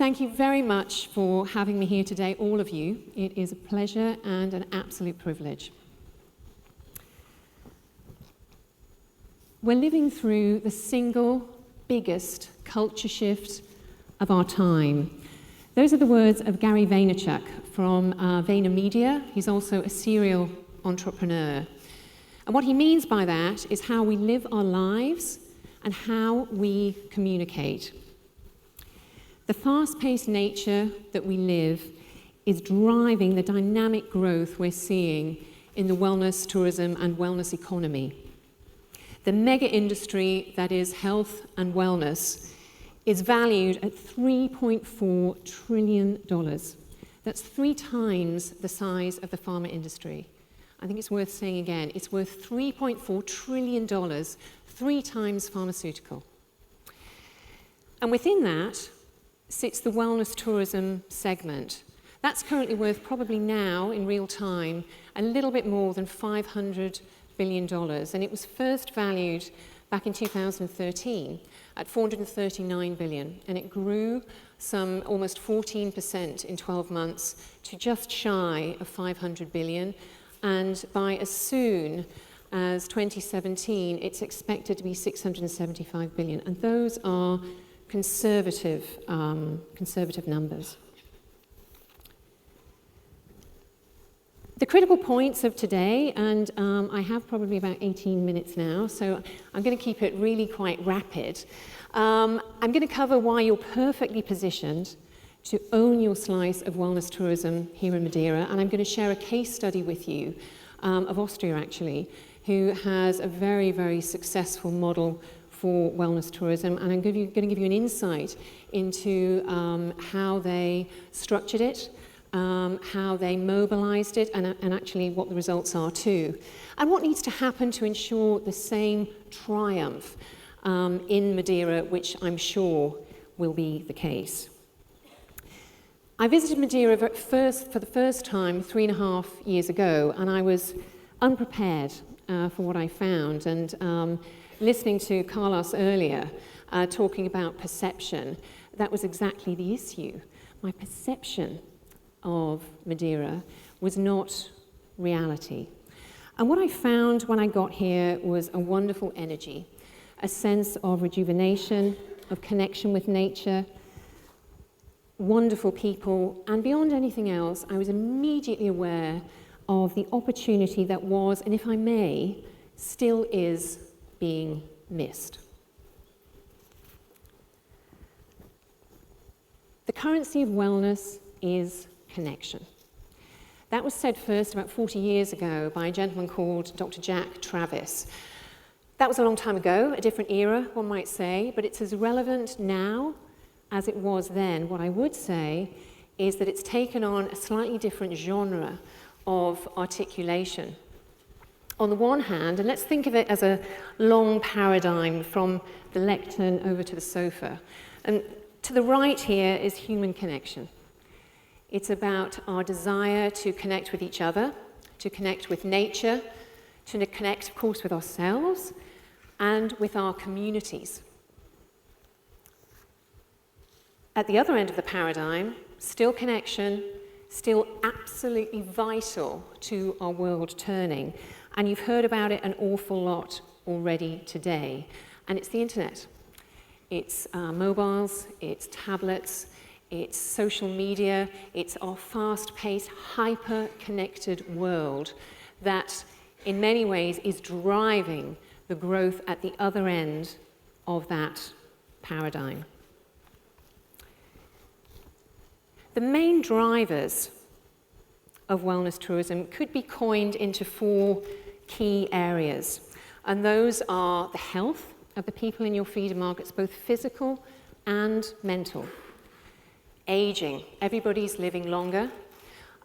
Thank you very much for having me here today, all of you. It is a pleasure and an absolute privilege. We're living through the single biggest culture shift of our time. Those are the words of Gary Vaynerchuk from VaynerMedia. He's also a serial entrepreneur. And what he means by that is how we live our lives and how we communicate. The fast-paced nature that we live is driving the dynamic growth we're seeing in the wellness, tourism, and wellness economy. The mega industry that is health and wellness is valued at $3.4 trillion. That's 3 times the size of the pharma industry. I think it's worth saying again, it's worth $3.4 trillion, 3 times pharmaceutical. And within that sits the wellness tourism segment. That's currently worth probably now, in real time, a little bit more than $500 billion. And it was first valued back in 2013 at $439 billion. And it grew some almost 14% in 12 months to just shy of $500 billion. And by as soon as 2017, it's expected to be $675 billion. And those are conservative numbers. The critical points of today, and I have probably about 18 minutes now, so I'm going to keep it really quite rapid. I'm going to cover why you're perfectly positioned to own your slice of wellness tourism here in Madeira, and I'm going to share a case study with you of Austria, actually, who has a very, very successful model for wellness tourism, and I'm going to give you an insight into how they structured it, how they mobilized it, and actually what the results are too. And what needs to happen to ensure the same triumph in Madeira, which I'm sure will be the case. I visited Madeira for the first time 3.5 years ago, and I was unprepared for what I found. And listening to Carlos earlier talking about perception, that was exactly the issue. My perception of Madeira was not reality. And what I found when I got here was a wonderful energy, a sense of rejuvenation, of connection with nature, wonderful people, and beyond anything else, I was immediately aware of the opportunity that was, and if I may, still is being missed. The currency of wellness is connection. That was said first about 40 years ago by a gentleman called Dr. Jack Travis. That was a long time ago, a different era, one might say, but it's as relevant now as it was then. What I would say is that it's taken on a slightly different genre of articulation. On the one hand, and let's think of it as a long paradigm from the lectern over to the sofa. And to the right here is human connection. It's about our desire to connect with each other, to connect with nature, to connect, of course, with ourselves and with our communities. At the other end of the paradigm, still connection, still absolutely vital to our world turning. And you've heard about it an awful lot already today. And it's the internet. It's mobiles, it's tablets, it's social media, it's our fast-paced, hyper-connected world that in many ways is driving the growth at the other end of that paradigm. The main drivers of wellness tourism could be coined into 4 key areas, and those are the health of the people in your feeder markets, both physical and mental. Aging, everybody's living longer.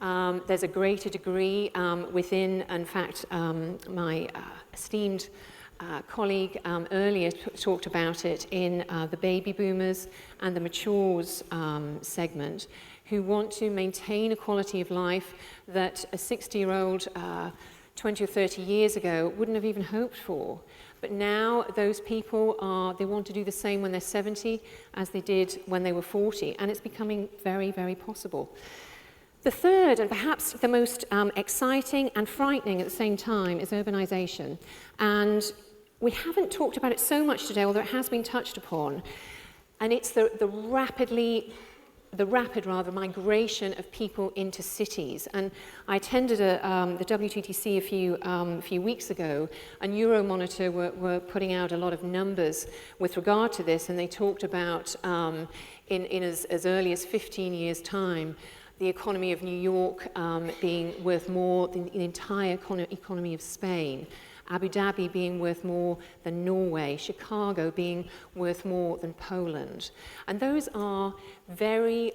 There's a greater degree within, in fact, my esteemed colleague earlier talked about it in the baby boomers and the matures segment, who want to maintain a quality of life that a 60-year-old 20 or 30 years ago wouldn't have even hoped for. but now those people they want to do the same when they're 70 as they did when they were 40, and it's becoming very, very possible. The third, and perhaps the most exciting and frightening at the same time, is urbanization. And we haven't talked about it so much today, although it has been touched upon, and it's the rapid migration of people into cities. And I attended the WTTC a few weeks ago, and Euromonitor were putting out a lot of numbers with regard to this, and they talked about in as early as 15 years' time, the economy of New York being worth more than the entire economy of Spain, Abu Dhabi being worth more than Norway, Chicago being worth more than Poland. And those are very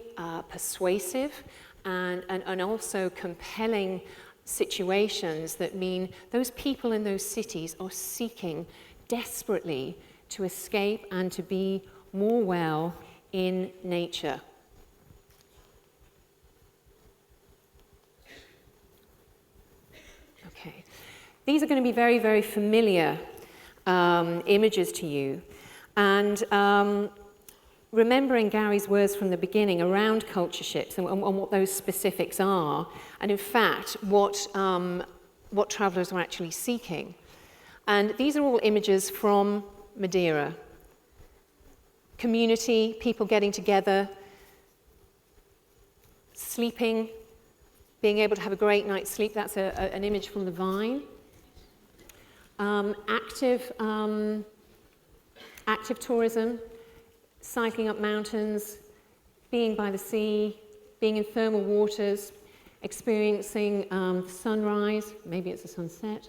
persuasive and also compelling situations that mean those people in those cities are seeking desperately to escape and to be more well in nature. Okay. These are going to be very, very familiar images to you. And remembering Gary's words from the beginning around culture shifts and what those specifics are, and in fact, what travellers were actually seeking. And these are all images from Madeira. Community, people getting together, sleeping, being able to have a great night's sleep. That's an image from the Vine. Active tourism, cycling up mountains, being by the sea, being in thermal waters, experiencing the sunrise, maybe it's a sunset,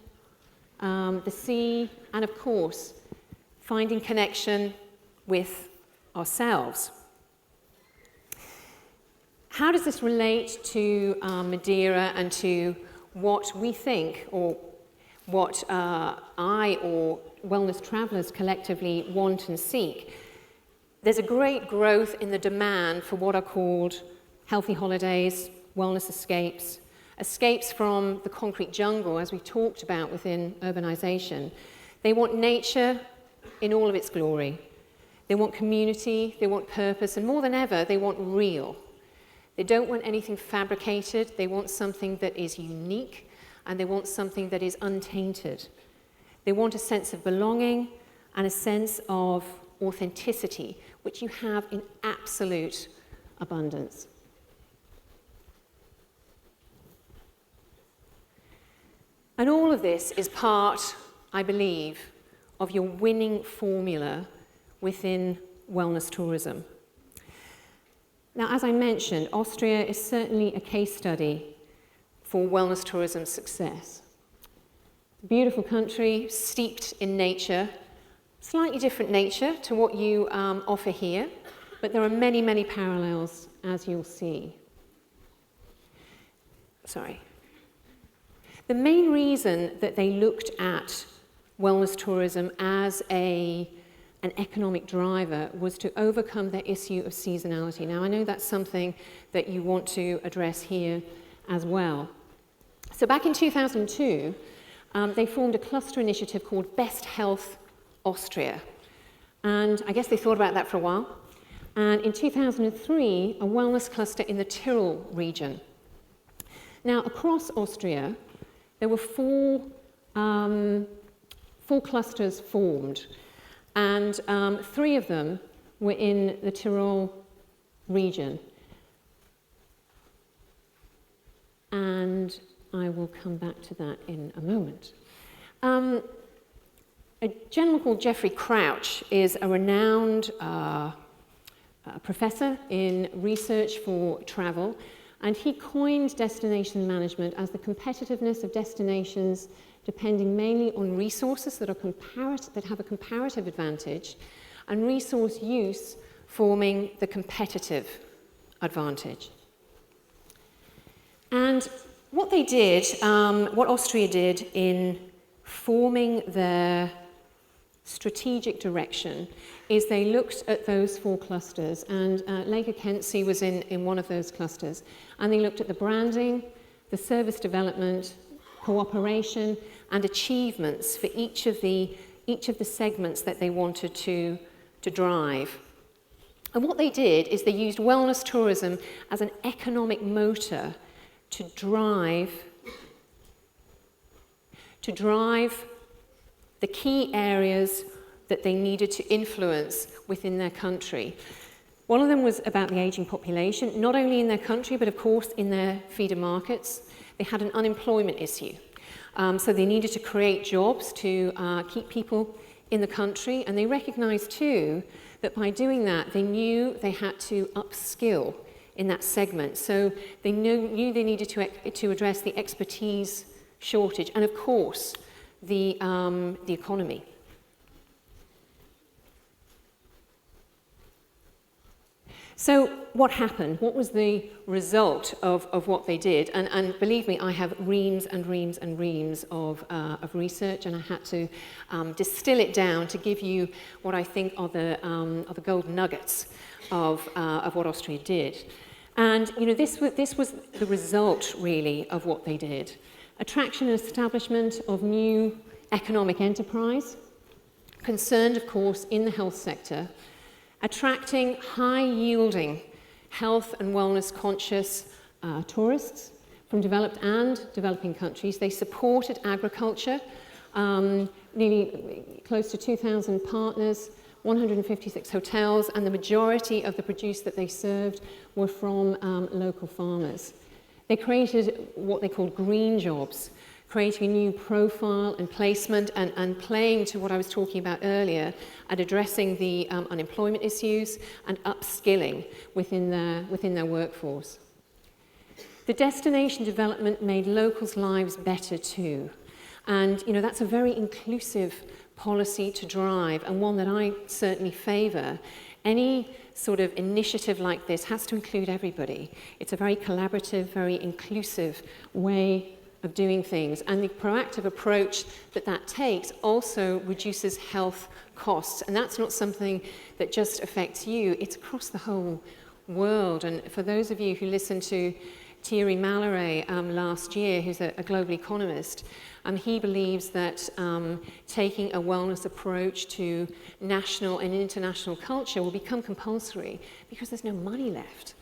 the sea, and of course, finding connection with ourselves. How does this relate to Madeira and to what we think, or what I or wellness travellers collectively want and seek? There's a great growth in the demand for what are called healthy holidays, wellness escapes, escapes from the concrete jungle, as we talked about within urbanisation. They want nature in all of its glory. They want community, they want purpose, and more than ever, they want real. They don't want anything fabricated, they want something that is unique, and they want something that is untainted. They want a sense of belonging and a sense of authenticity, which you have in absolute abundance. And all of this is part, I believe, of your winning formula within wellness tourism. Now, as I mentioned, Austria is certainly a case study for wellness tourism success. Beautiful country, steeped in nature, slightly different nature to what you offer here, but there are many, many parallels, as you'll see. The main reason that they looked at wellness tourism as an economic driver was to overcome their issue of seasonality. Now, I know that's something that you want to address here as well. So back in 2002, they formed a cluster initiative called Best Health Austria. And I guess they thought about that for a while. And in 2003, a wellness cluster in the Tyrol region. Now, across Austria, there were four clusters formed. And three of them were in the Tyrol region. And I will come back to that in a moment. A gentleman called Geoffrey Crouch is a renowned professor in research for travel, and he coined destination management as the competitiveness of destinations depending mainly on resources that have a comparative advantage, and resource use forming the competitive advantage. And what they did, what Austria did in forming their strategic direction, is they looked at those four clusters, and Lake Kensey was in one of those clusters, and they looked at the branding, the service development, cooperation, and achievements for each of the each of the segments that they wanted to drive. And what they did is they used wellness tourism as an economic motor to drive the key areas that they needed to influence within their country. One of them was about the aging population, not only in their country, but of course in their feeder markets. They had an unemployment issue. So they needed to create jobs to keep people in the country, and they recognized too that by doing that, they knew they had to upskill in that segment. So they knew they needed to address the expertise shortage, and of course, the economy. So what happened? What was the result of what they did? And believe me, I have reams and reams and reams of research, and I had to distill it down to give you what I think are the golden nuggets of what Austria did. And you know, this was the result really of what they did. Attraction and establishment of new economic enterprise, concerned of course in the health sector, attracting high-yielding health and wellness-conscious tourists from developed and developing countries. They supported agriculture, nearly close to 2,000 partners, 156 hotels, and the majority of the produce that they served were from local farmers. They created what they called green jobs, creating a new profile and placement and playing to what I was talking about earlier at addressing the unemployment issues and upskilling within their workforce. The destination development made locals' lives better too. And you know, that's a very inclusive policy to drive, and one that I certainly favour. Any sort of initiative like this has to include everybody. It's a very collaborative, very inclusive way of doing things, and the proactive approach that takes also reduces health costs, and that's not something that just affects you, it's across the whole world. And for those of you who listened to Thierry Malloret last year, who's a global economist, he believes that taking a wellness approach to national and international culture will become compulsory because there's no money left.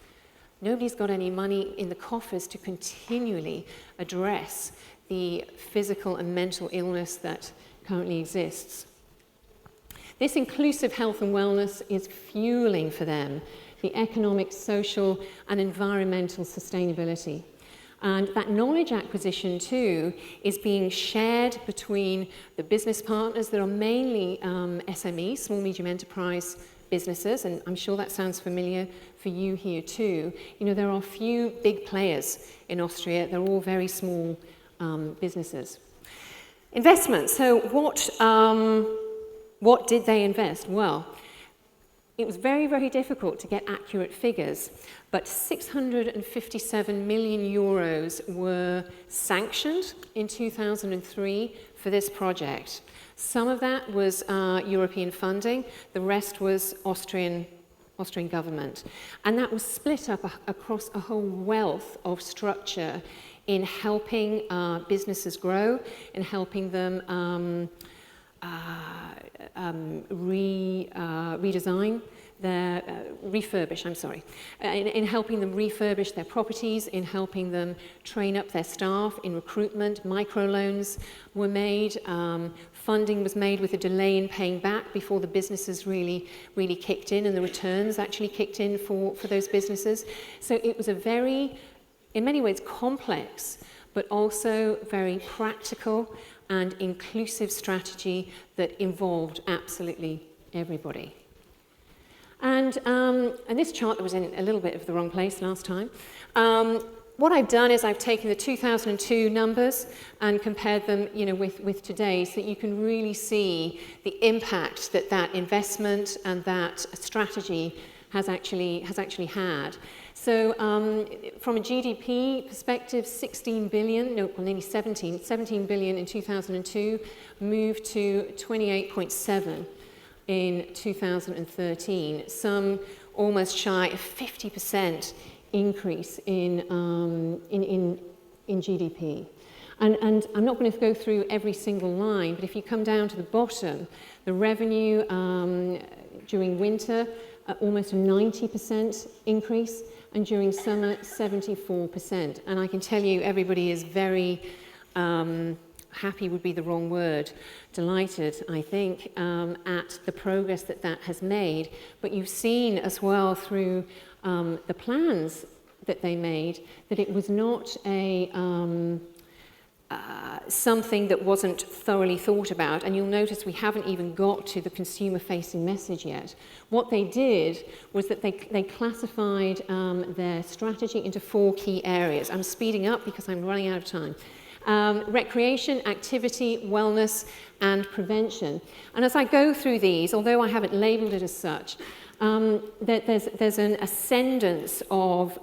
Nobody's got any money in the coffers to continually address the physical and mental illness that currently exists. This inclusive health and wellness is fueling for them the economic, social, and environmental sustainability. And that knowledge acquisition too is being shared between the business partners that are mainly SMEs, small medium enterprise businesses, and I'm sure that sounds familiar for you here too. You know, there are few big players in Austria, they're all very small businesses. Investments, so what did they invest? Well, it was very, very difficult to get accurate figures, but 657 million euros were sanctioned in 2003 for this project. Some of that was European funding, the rest was Austrian government. And that was split up across a whole wealth of structure in helping businesses grow, in helping them redesign their in helping them refurbish their properties, in helping them train up their staff, in recruitment. Microloans were made, funding was made with a delay in paying back before the businesses really kicked in, and the returns actually kicked in for those businesses. So it was a very, in many ways, complex, but also very practical and inclusive strategy that involved absolutely everybody. And this chart that was in a little bit of the wrong place last time. What I've done is I've taken the 2002 numbers and compared them, you know, with today, so that you can really see the impact that investment and that strategy has actually had. So from a GDP perspective, 16 billion, no, well, nearly 17 billion in 2002, moved to 28.7 in 2013, some almost shy of 50% increase in GDP. And I'm not going to go through every single line, but if you come down to the bottom, the revenue during winter, almost a 90% increase, and during summer, 74%. And I can tell you, everybody is very happy would be the wrong word, delighted, I think, at the progress that that has made. But you've seen as well through the plans that they made that it was not a something that wasn't thoroughly thought about, and you'll notice we haven't even got to the consumer-facing message yet. What they did was that they classified their strategy into 4 key areas. I'm speeding up because I'm running out of time. Recreation, activity, wellness, and prevention. And as I go through these, although I haven't labelled it as such, there's an ascendance of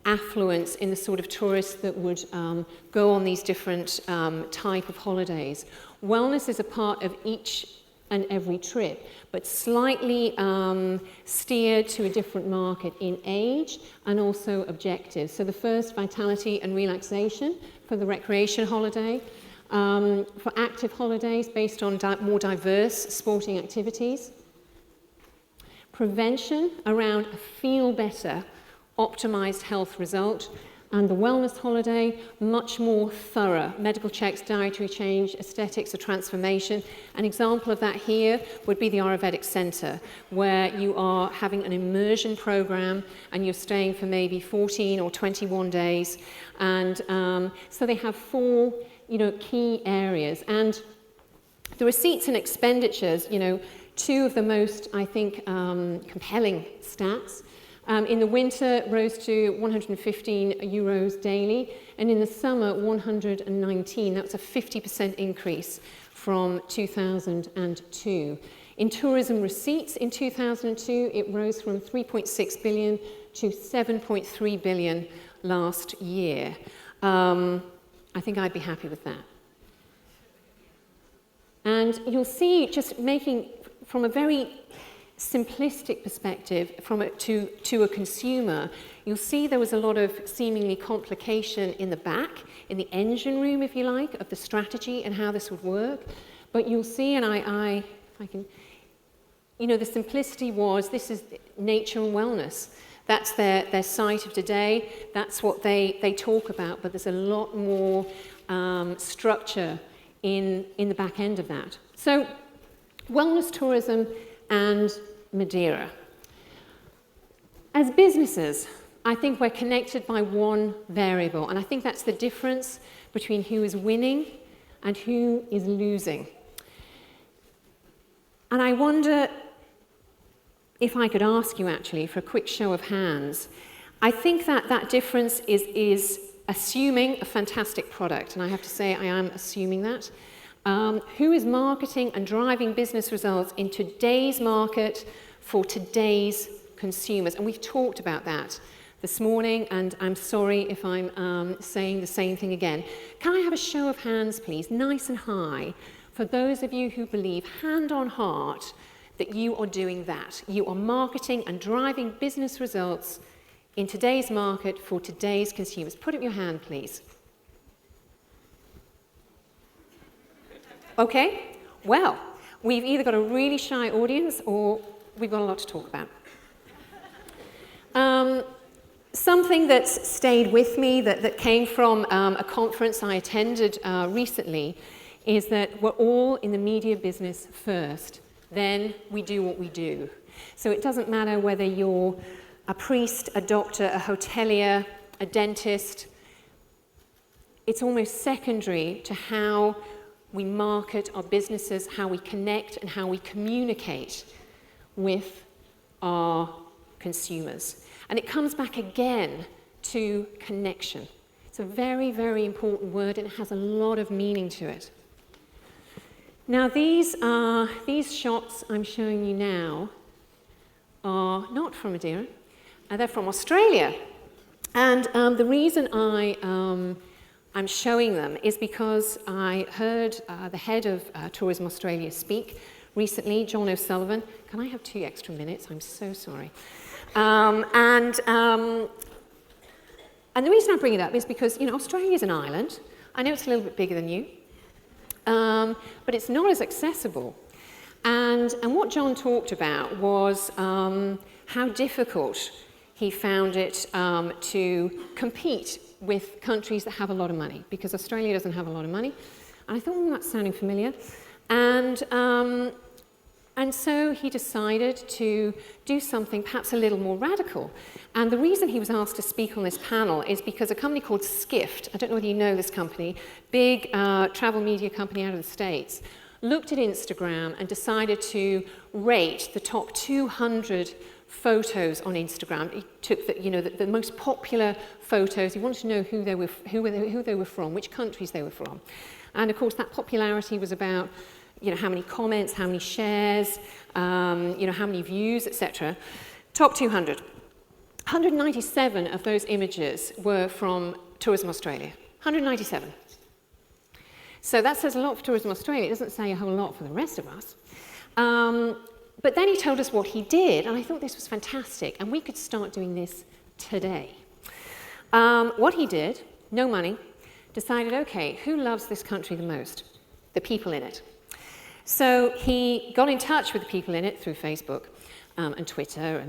affluence in the sort of tourists that would go on these different type of holidays. Wellness is a part of each and every trip, but slightly steered to a different market in age and also objectives. So the first, vitality and relaxation for the recreation holiday. For active holidays based on more diverse sporting activities. Prevention around a feel better, optimized health result. And the wellness holiday, much more thorough. Medical checks, dietary change, aesthetics or transformation. An example of that here would be the Ayurvedic Centre, where you are having an immersion program and you're staying for maybe 14 or 21 days. And so they have 4, key areas. And the receipts and expenditures, 2 of the most, I think, compelling stats. In the winter, rose to 115 euros daily, and in the summer, 119. That was a 50% increase from 2002. In tourism receipts in 2002, it rose from 3.6 billion to 7.3 billion last year. I think I'd be happy with that. And you'll see, just making from a very simplistic perspective to a consumer, you'll see there was a lot of seemingly complication in the back, in the engine room, if you like, of the strategy and how this would work. But you'll see, and if I can, the simplicity was, this is nature and wellness. That's their sight of today. That's what they talk about, but there's a lot more structure in the back end of that. So, wellness tourism and Madeira. As businesses, I think we're connected by one variable, and I think that's the difference between who is winning and who is losing. And I wonder if I could ask you actually for a quick show of hands. I think that difference is assuming a fantastic product, and I have to say I am assuming that. Who is marketing and driving business results in today's market for today's consumers? And we've talked about that this morning, and I'm sorry if I'm saying the same thing again. Can I have a show of hands, please, nice and high, for those of you who believe, hand on heart, that you are doing that. You are marketing and driving business results in today's market for today's consumers. Put up your hand, please. Okay, well, we've either got a really shy audience or we've got a lot to talk about. Something that's stayed with me that came from a conference I attended recently is that we're all in the media business first, then we do what we do. So it doesn't matter whether you're a priest, a doctor, a hotelier, a dentist. It's almost secondary to how we market our businesses, how we connect and how we communicate with our consumers. And it comes back again to connection. It's a very, very important word and it has a lot of meaning to it. Now these shots I'm showing you now are not from Madeira, they're from Australia. And the reason I'm showing them is because I heard the head of Tourism Australia speak recently, John O'Sullivan. Can I have 2 extra minutes? I'm so sorry. And the reason I bring it up is because, you know, Australia is an island. I know it's a little bit bigger than you, but it's not as accessible. And what John talked about was how difficult he found it to compete with countries that have a lot of money, because Australia doesn't have a lot of money. And I thought, that's sounding familiar. And so he decided to do something perhaps a little more radical. And the reason he was asked to speak on this panel is because a company called Skift, I don't know whether you know this company, big travel media company out of the States, looked at Instagram and decided to rate the top 200 photos on Instagram. He took the most popular photos. He wanted to know who they were from, which countries they were from. And of course, that popularity was about, you know, how many comments, how many shares, you know, how many views, etc. Top 200. 197 of those images were from Tourism Australia. 197. So that says a lot for Tourism Australia. It doesn't say a whole lot for the rest of us. But then he told us what he did, and I thought this was fantastic, and we could start doing this today. What he did, no money, decided, okay, who loves this country the most? The people in it. So he got in touch with the people in it through Facebook and Twitter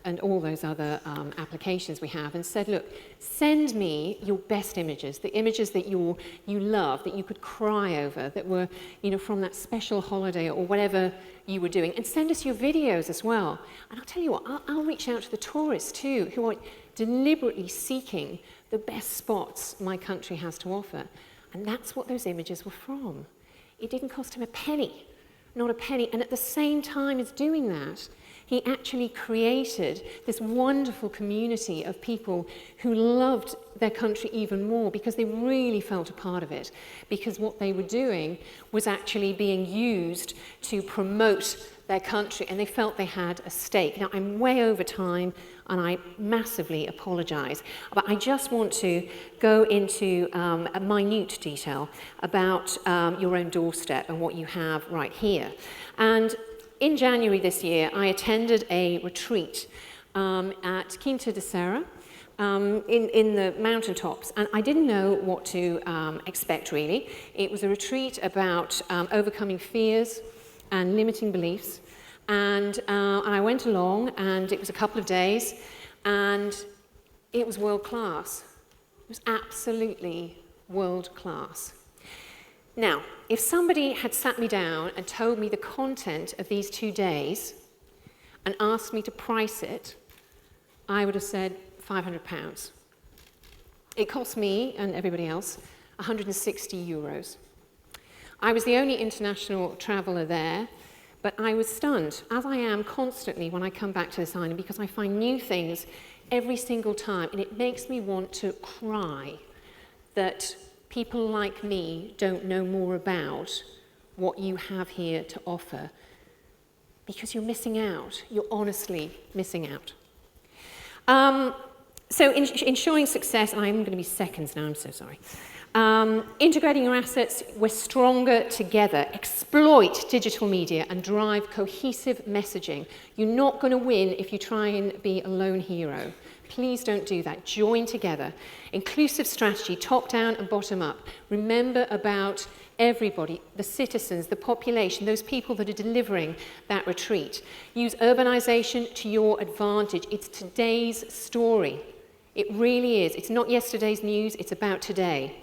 and all those other applications we have, and said, look, send me your best images, the images that you love, that you could cry over, that were, you know, from that special holiday or whatever you were doing, and send us your videos as well. And I'll tell you what, I'll reach out to the tourists too, who are deliberately seeking the best spots my country has to offer. And that's what those images were from. It didn't cost him a penny, not a penny. And at the same time as doing that, he actually created this wonderful community of people who loved their country even more because they really felt a part of it, because what they were doing was actually being used to promote their country, and they felt they had a stake. Now, I'm way over time, and I massively apologize, but I just want to go into a minute detail about your own doorstep and what you have right here. And in January this year, I attended a retreat at Quinta da Serra in the mountaintops, and I didn't know what to expect, really. It was a retreat about overcoming fears and limiting beliefs, and I went along, and it was a couple of days, and it was world class. It was absolutely world class. Now, if somebody had sat me down and told me the content of these 2 days and asked me to price it, I would have said £500. It cost me and everybody else 160 euros. I was the only international traveller there, but I was stunned, as I am constantly when I come back to this island, because I find new things every single time, and it makes me want to cry that people like me don't know more about what you have here to offer, because you're missing out. You're honestly missing out. So ensuring success, I'm going to be seconds now, I'm so sorry. Integrating your assets, we're stronger together. Exploit digital media and drive cohesive messaging. You're not going to win if you try and be a lone hero. Please don't do that. Join together. Inclusive strategy, top down and bottom up. Remember about everybody, the citizens, the population, those people that are delivering that retreat. Use urbanization to your advantage. It's today's story. It really is. It's not yesterday's news, it's about today.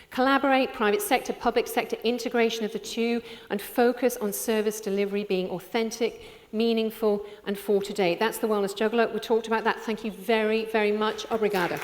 Collaborate, private sector, public sector, integration of the two, and focus on service delivery being authentic, meaningful, and for today. That's the Wellness Juggler. We talked about that. Thank you very, very much. Obrigada.